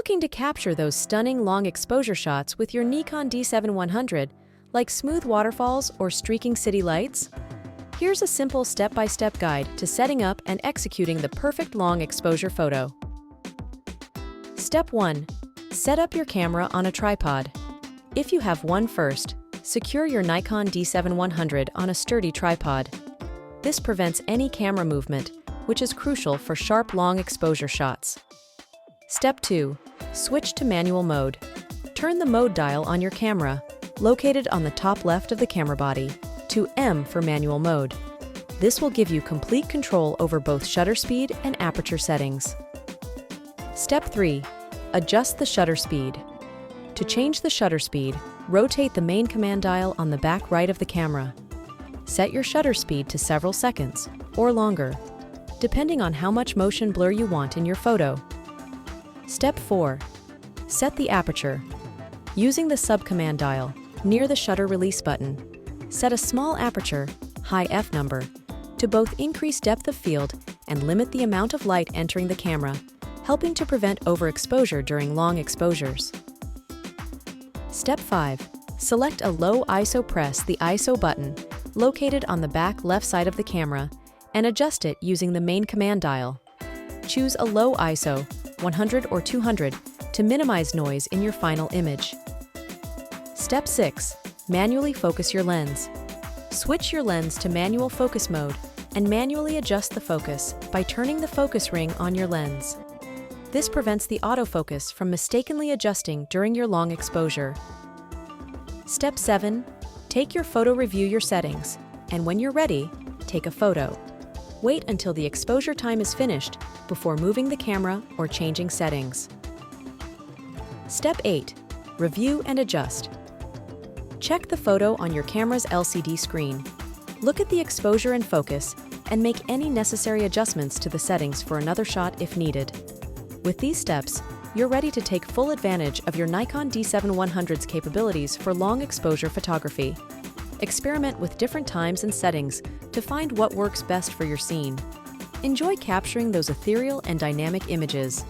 looking to capture those stunning long exposure shots with your Nikon D7100, like smooth waterfalls or streaking city lights? Here's a simple step-by-step guide to setting up and executing the perfect long exposure photo. Step 1. Set up your camera on a tripod. If you have one first, secure your Nikon D7100 on a sturdy tripod. This prevents any camera movement, which is crucial for sharp long exposure shots. Step 2. Switch to manual mode. Turn the mode dial on your camera, located on the top left of the camera body, to M for manual mode. This will give you complete control over both shutter speed and aperture settings. Step 3. Adjust the shutter speed. To change the shutter speed, rotate the main command dial on the back right of the camera. Set your shutter speed to several seconds, or longer, depending on how much motion blur you want in your photo. Step 4. Set the aperture. Using the sub-command dial, near the shutter release button, set a small aperture, high f number, to both increase depth of field and limit the amount of light entering the camera, helping to prevent overexposure during long exposures. Step 5. Select a low ISO. Press the ISO button, located on the back left side of the camera, and adjust it using the main command dial. Choose a low ISO, 100 or 200, to minimize noise in your final image. Step 6. Manually focus your lens. Switch your lens to manual focus mode and manually adjust the focus by turning the focus ring on your lens. This prevents the autofocus from mistakenly adjusting during your long exposure. Step 7. Take your photo. Review your settings, and when you're ready, take a photo. Wait until the exposure time is finished before moving the camera or changing settings. Step 8. Review and adjust. Check the photo on your camera's LCD screen. Look at the exposure and focus, and make any necessary adjustments to the settings for another shot if needed. With these steps, you're ready to take full advantage of your Nikon D7100's capabilities for long exposure photography. Experiment with different times and settings to find what works best for your scene. Enjoy capturing those ethereal and dynamic images.